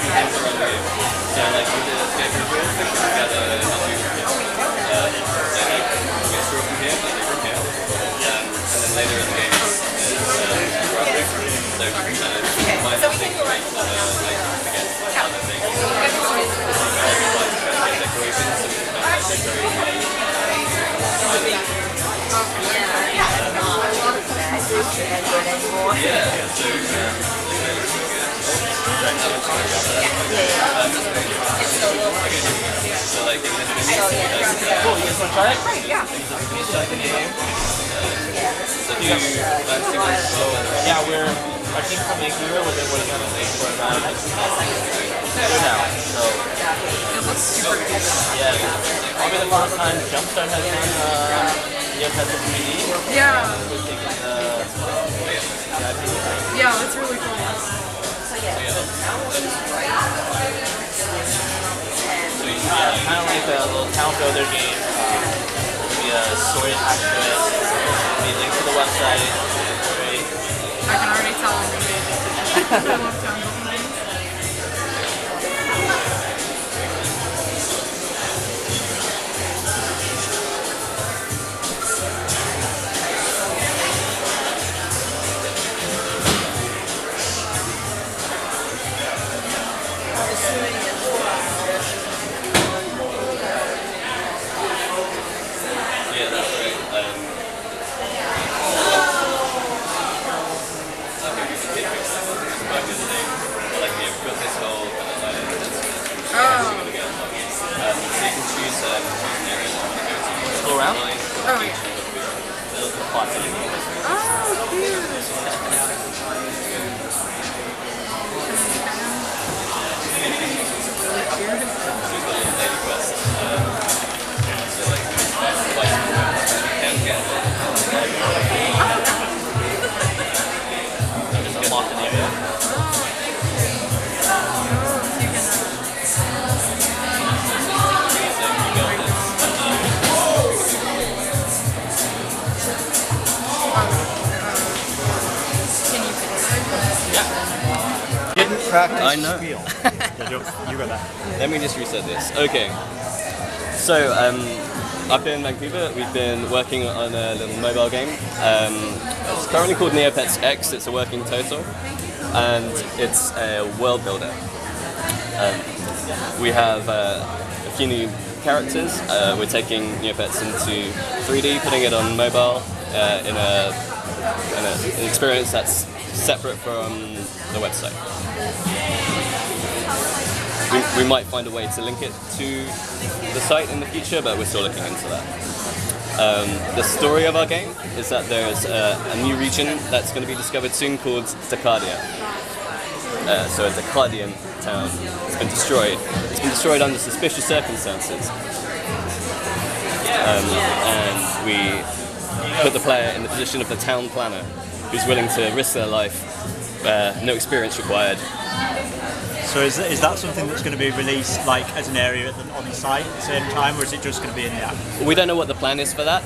few games around the game. So like we did get reveal together and we get through from here, like from here. And then later in the game is graphic. So we can kind of find out things like again other things. Like decorations and kind of decorate. So like in this video, cool, you guys want to try it? Yeah. Yeah, I think from Vancouver, we're going to make for about here now. So, It looks super good. yeah, probably the first time Jumpstart has done Neopets 3D. Yeah. We're taking Yeah, that's really cool. kind of like a little town builder game. There'll be a story attached to it. There'll be a link to the website. Right? I can already tell I'm gonna be I love town building games. yeah, that's right. Back in the day, like we've got this whole kind of like Oh. so you can choose an area you want to go to. Go around? Oh, yeah. Oh, cute. Just unlock an area. Didn't practice I know. spiel. You got that. Let me just reset this. Okay. So, up in Vancouver, we've been working on a little mobile game. It's currently called Neopets X. It's a working title, and it's a world builder. We have a few new characters. We're taking Neopets into 3D, putting it on mobile in an experience that's separate from the website. We might find a way to link it to the site in the future, but we're still looking into that. The story of our game is that there's a new region that's going to be discovered soon called Dacadia. So a Dacadian town has been destroyed. It's been destroyed under suspicious circumstances. And we put the player in the position of the town planner, who's willing to risk their life, no experience required. So is that something that's going to be released like as an area on the site at the same time, or is it just going to be in the app? We don't know what the plan is for that,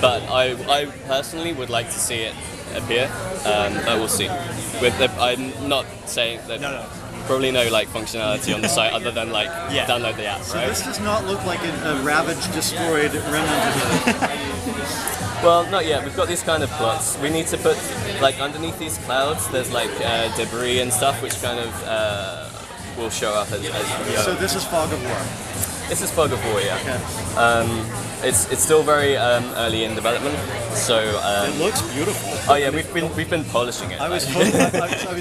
but I personally would like to see it appear, but we'll see. I'm not saying that. No. Probably no like functionality on the site other than like download the app, So right? this does not look like a ravaged, destroyed remnant of Well, not yet. We've got these kind of plots. We need to put, like, underneath these clouds, there's, like, debris and stuff, which kind of will show up as we go. So this is Fog of War. This is Fog of War, yeah. Okay. It's still very early in development, so... It looks beautiful. Oh yeah, we've been polishing it. I was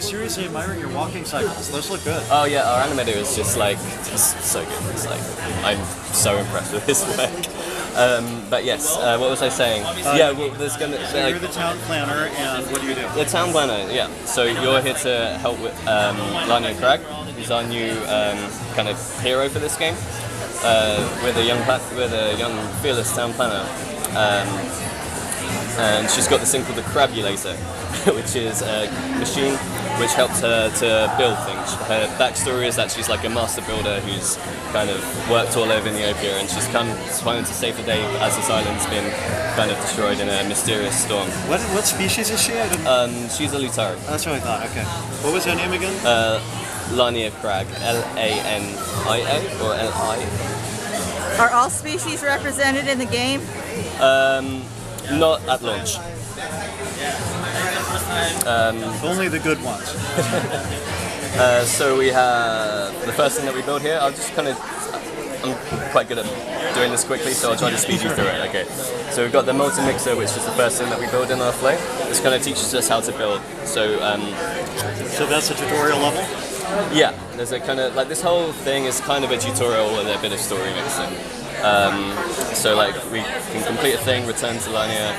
seriously admiring your walking cycles. Those look good. Oh yeah, our animator is just like, it's so good. It's like, I'm so impressed with his work. But yes, what was I saying? Yeah, well, there's gonna. So you're the town planner, and what do you do? The town planner, yeah. So you're here to help with Lionel Crag, who's our new kind of hero for this game. We're the young fearless town planner, and she's got this thing called the Crabulator, which is a machine which helps her to build things. Her backstory is that she's like a master builder who's kind of worked all over Neopia, and she's come trying to save the day as this island's been kind of destroyed in a mysterious storm. What species is she? I didn't... She's a Lutari. That's what I thought. Okay. What was her name again? Lania crag, L-A-N-I-A or L-I. Are all species represented in the game? Not at launch. Only the good ones. So we have the first thing that we build here. I'm quite good at doing this quickly, so I'll try to speed you through it. Okay. So we've got the molten mixer, which is the first thing that we build in our flow. This kind of teaches us how to build. So that's a tutorial level? yeah, there's a kind of like this whole thing is kind of a tutorial with a bit of story mixing. So like we can complete a thing, return to Lania,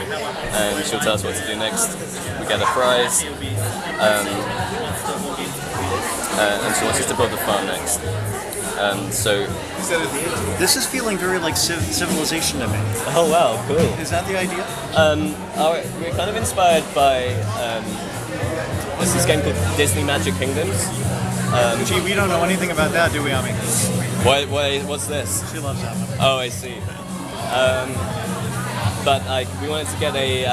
and she'll tell us what to do next. We get a prize, and she wants us to build the farm next. So this is feeling very like Civilization to me. oh wow, cool. Is that the idea? We're kind of inspired by this game called Disney Magic Kingdoms. Gee, we don't know anything about that, do we, Ami? What's this? She loves that one. Oh, I see. But we wanted to get a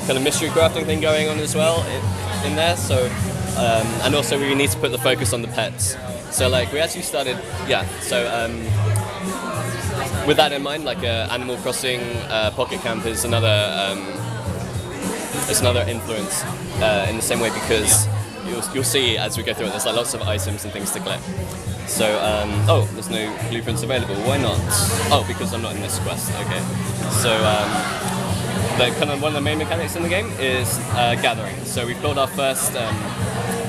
kind of mystery crafting thing going on as well in there. So, and also we need to put the focus on the pets. So, like, we actually started, So, with that in mind, like, Animal Crossing Pocket Camp is another influence in the same way because you'll see as we go through it. There's like lots of items and things to collect. So, there's no blueprints available. Why not? Oh, because I'm not in this quest. Okay. So, one of the main mechanics in the game is gathering. So we've built our first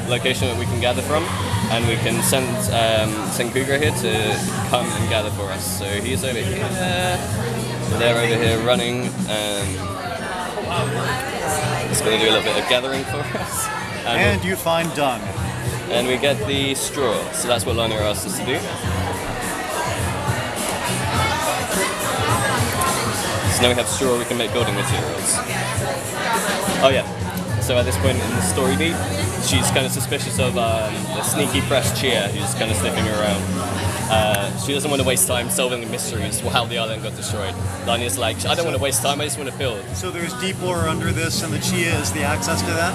location that we can gather from, and we can send Cougar here to come and gather for us. So he's over here. They're over here running, and he's going to do a little bit of gathering for us. And you find dung. And we get the straw, so that's what Lania asked us to do. So now we have straw, we can make building materials. Oh yeah, so at this point in the story beat, she's kind of suspicious of the sneaky fresh Chia who's kind of sniffing around. She doesn't want to waste time solving the mysteries how the island got destroyed. Lania's like, I don't want to waste time, I just want to build. So there's deep lore under this, and the Chia is the access to that?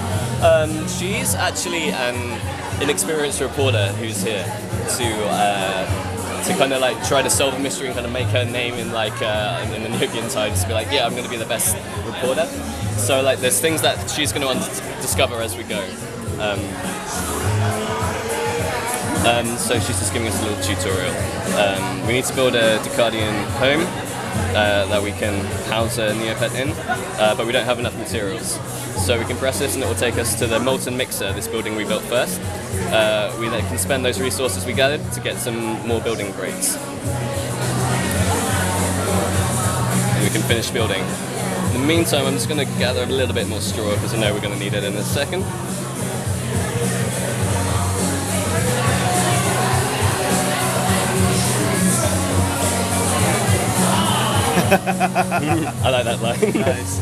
She's actually an inexperienced reporter who's here to kind of like try to solve a mystery and kind of make her name in like in the Neopian times to be like, yeah, I'm going to be the best reporter. So like there's things that she's going to discover as we go. So she's just giving us a little tutorial. We need to build a Decadian home that we can house a Neopet in, but we don't have enough materials. So we can press this and it will take us to the molten mixer, this building we built first. We then can spend those resources we gathered to get some more building grades. And we can finish building. In the meantime, I'm just going to gather a little bit more straw because I know we're going to need it in a second. I like that line. Nice.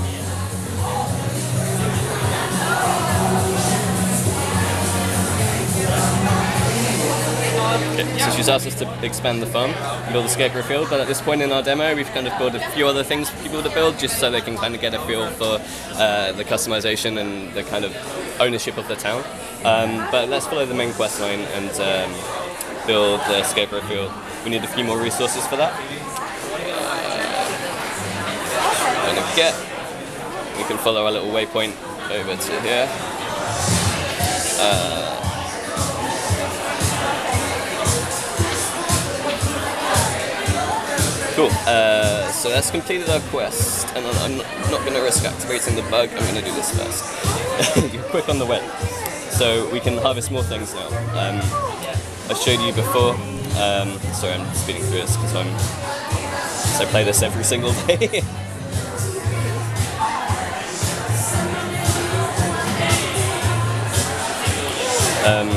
Okay, so she's asked us to expand the farm, build a scarecrow field, but at this point in our demo we've kind of built a few other things for people to build just so they can kind of get a feel for the customization and the kind of ownership of the town. But let's follow the main quest line and build the scarecrow field. We need a few more resources for that. We can follow our little waypoint over to here. Cool. So that's completed our quest, and I'm not going to risk activating the bug. I'm going to do this first. Quick on the web. So we can harvest more things now. I showed you before. Sorry, I'm speeding through this because I play this every single day.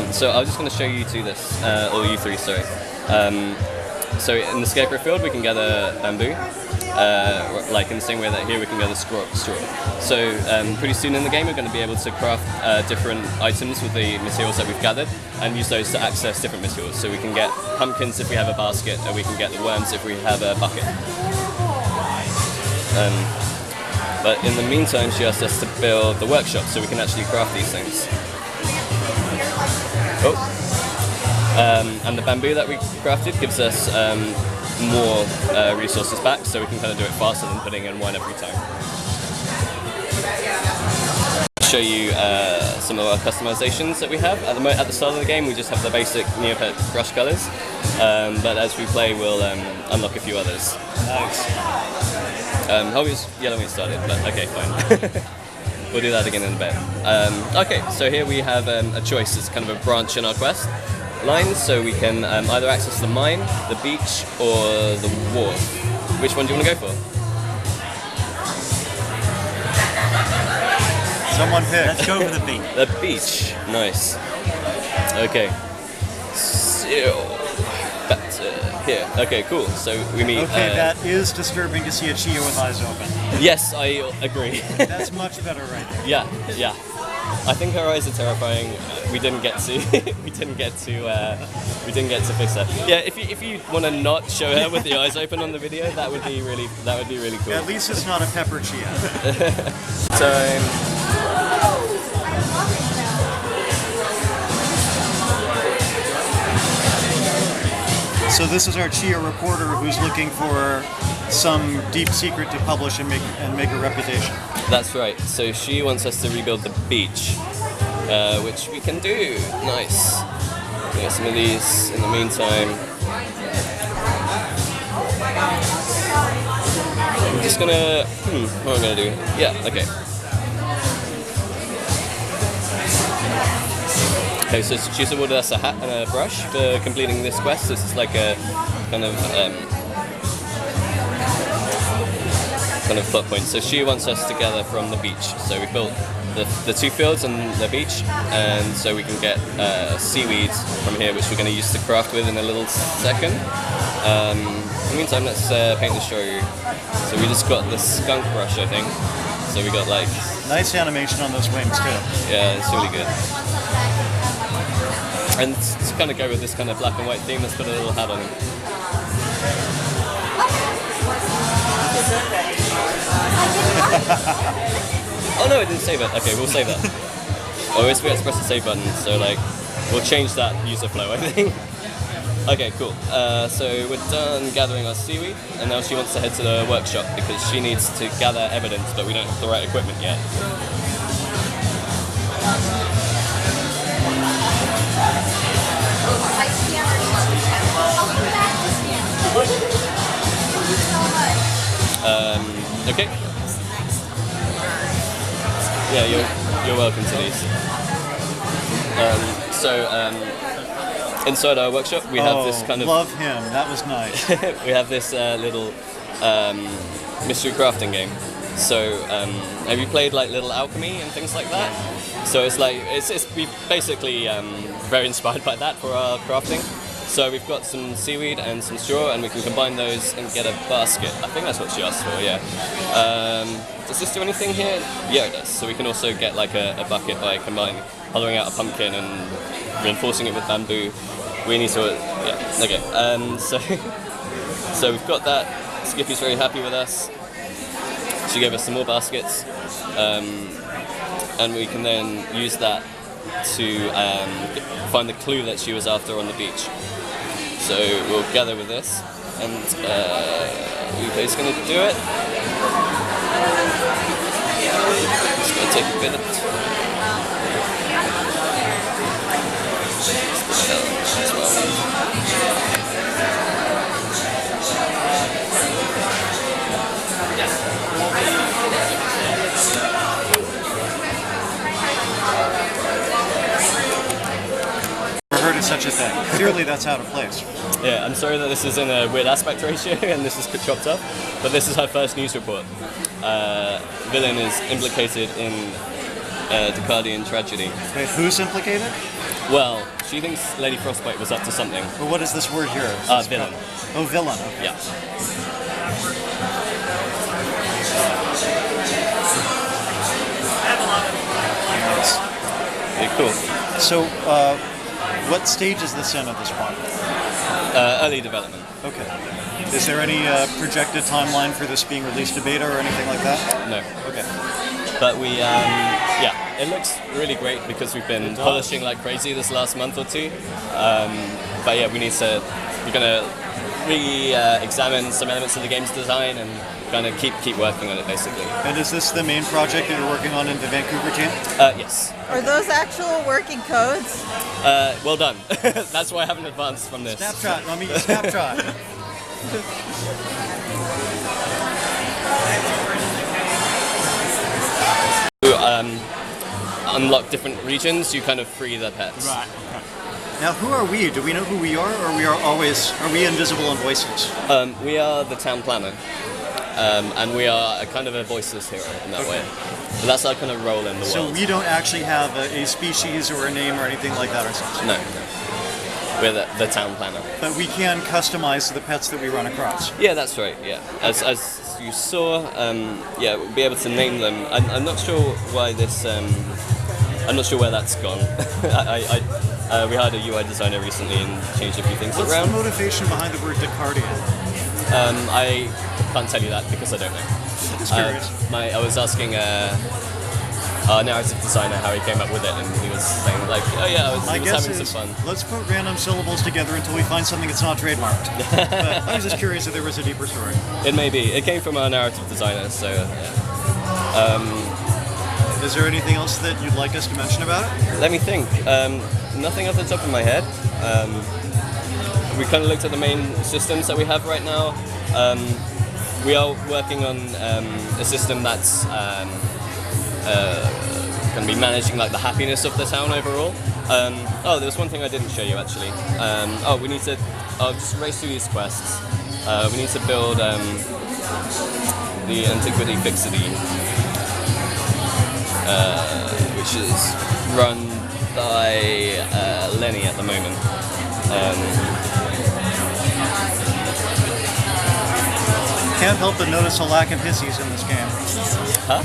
So I'm just going to show you two this, or you three, sorry. So in the scarecrow field we can gather bamboo, like in the same way that here we can gather straw. So pretty soon in the game we're going to be able to craft different items with the materials that we've gathered and use those to access different materials. So we can get pumpkins if we have a basket, or we can get the worms if we have a bucket. But in the meantime she asked us to build the workshop so we can actually craft these things. Oh, And the bamboo that we crafted gives us more resources back, so we can kind of do it faster than putting in one every time. Show you some of our customizations that we have. At the start of the game, we just have the basic Neopets brush colors, but as we play, we'll unlock a few others. Nice. Hobby's yellow when we started, but okay, fine. We'll do that again in a bit. Okay, so here we have a choice. It's kind of a branch in our quest line, so we can either access the mine, the beach, or the wharf. Which one do you want to go for? Someone pick. Let's go for the beach. The beach. Nice. Okay. So, back to here. Okay, cool. So we meet... Okay, that is disturbing to see a Chia with eyes open. Yes, I agree. That's much better right there. Yeah. I think her eyes are terrifying. We didn't get to fix her. Yeah, if you want to not show her with the eyes open on the video, that would be really cool. At least it's not a pepper Chia. Time. So this is our Chia reporter who's looking for some deep secret to publish and make a reputation. That's right. So she wants us to rebuild the beach, which we can do. Nice. Get some of these in the meantime. I'm just gonna. What am I gonna do? Yeah. Okay. Okay, so she's awarded us a hat and a brush for completing this quest. This is like a kind of plot point. So she wants us to gather from the beach. So we built the two fields and the beach, and so we can get seaweed from here, which we're going to use to craft with in a little second. In the meantime, let's paint the show you. So we just got the skunk brush, I think. So we got like... Nice animation on those wings too. Yeah, it's really good. And to kind of go with this kind of black and white theme, let's put a little hat on him. Oh no, I didn't save it. Okay, we'll save that. I always forget to press the save button, so like, we'll change that user flow, I think. Okay, cool. So we're done gathering our seaweed, and now she wants to head to the workshop because she needs to gather evidence, but we don't have the right equipment yet. Okay. Yeah, you're welcome to these. Inside our workshop, we have this kind of... love him. That was nice. We have this little mystery crafting game. So, have you played like Little Alchemy and things like that? So it's like we basically very inspired by that for our crafting. So we've got some seaweed and some straw, and we can combine those and get a basket. I think that's what she asked for. Yeah. Does this do anything here? Yeah, it does. So we can also get like a bucket by hollowing out a pumpkin and reinforcing it with bamboo. We need to, yeah, okay. So we've got that. Skippy's very happy with us. She gave us some more baskets, and we can then use that to find the clue that she was after on the beach. So we'll gather with this, and Upe's going to do it. Just going to take a bit of it. As well. Never heard of such a thing. Clearly that's out of place. Yeah, I'm sorry that this is in a weird aspect ratio and this is chopped up, but this is her first news report. Villain is implicated in Decadian tragedy. Wait, who's implicated? Well, she thinks Lady Frostbite was up to something. But what is this word here? Villain. Oh, villain. Okay. Yeah. Nice. Okay, cool. So, what stage is this in at this point? Early development. Okay. Is there any projected timeline for this being released to beta or anything like that? No. Okay. But we, yeah. it looks really great because we've been polishing like crazy this last month or two. But yeah, we're gonna re-examine some elements of the game's design and kind of keep working on it basically. And is this the main project that you're working on in the Vancouver team? Yes. Are those actual working codes? Well done. That's why I haven't advanced from this. Snapshot. Let me get a snapshot. Unlock different regions, you kind of free the pets. Right. Now, who are we? Do we know who we are, or are we invisible in voices? We are the town planner, and we are a kind of a voiceless hero in that way. But that's our kind of role in the world. So we don't actually have a species or a name or anything like that ourselves? No. We're the town planner. But we can customize the pets that we run across? Yeah, that's right, yeah. As you saw, yeah, we'll be able to name them. I'm not sure why this... I'm not sure where that's gone. We hired a UI designer recently and changed a few things What's around. the motivation behind the word Descartes? I can't tell you that because I don't know. Just curious. I was asking our narrative designer how he came up with it, and he was saying like, oh yeah, My he was guess having is, some fun. let's put random syllables together until we find something that's not trademarked. But I was just curious if there was a deeper story. It may be. It came from our narrative designer, so yeah. Is there anything else that you'd like us to mention about it? Let me think. Nothing off the top of my head. We kind of looked at the main systems that we have right now. We are working on a system that's going to be managing like the happiness of the town overall. Oh, there was one thing I didn't show you actually. We need to. I'll just race through these quests. We need to build the Antiquity Fixity, which is run by Lenny at the moment. Can't help but notice a lack of hissies in this game. Huh?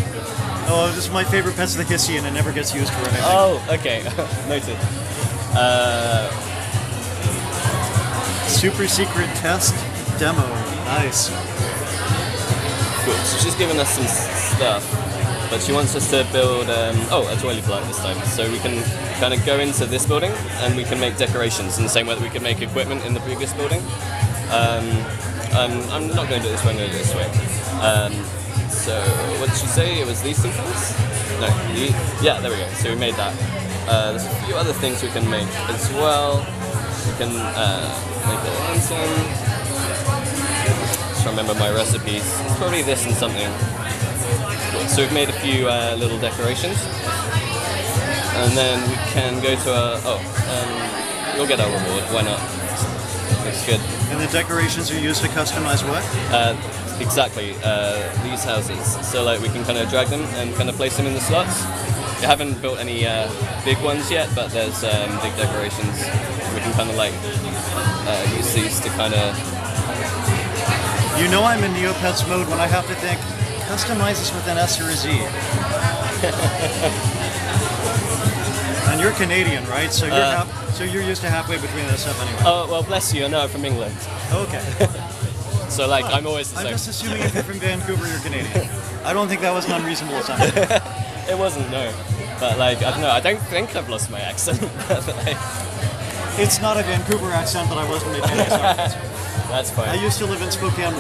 Oh, this is my favorite pet's the hissy, and it never gets used for anything. Oh, okay. Noted. Super secret test demo. Nice. Cool. So she's given us some stuff, but she wants us to build a toilet plant this time. So we can kind of go into this building and we can make decorations in the same way that we could make equipment in the previous building. I'm not going to do it this way, I'm going to do it this way. So what did she say? It was these two things? No, yeah, there we go. So we made that. There's a few other things we can make as well. We can make a lantern. Just remember my recipes. It's probably this and something. Cool. So we've made a few little decorations. And then we can go to we'll get our reward, why not? Looks good. And the decorations are used to customize what? Exactly, these houses. So like we can kind of drag them and kind of place them in the slots. We haven't built any big ones yet, but there's big decorations. We can kind of like use these to kind of... You know I'm in Neopets mode when I have to think, customize this with an S or a Z. And you're Canadian, right? So you're used to halfway between that stuff anyway. Oh, well bless you, I know I'm from England. Okay. So like I'm always the I'm same. just assuming if you're from Vancouver, you're Canadian. I don't think that was an unreasonable assumption. It wasn't, no. But like, I don't know, I don't think I've lost my accent. It's not a Vancouver accent, but I wasn't making any assumptions. That's fine. I used to live in Spokane.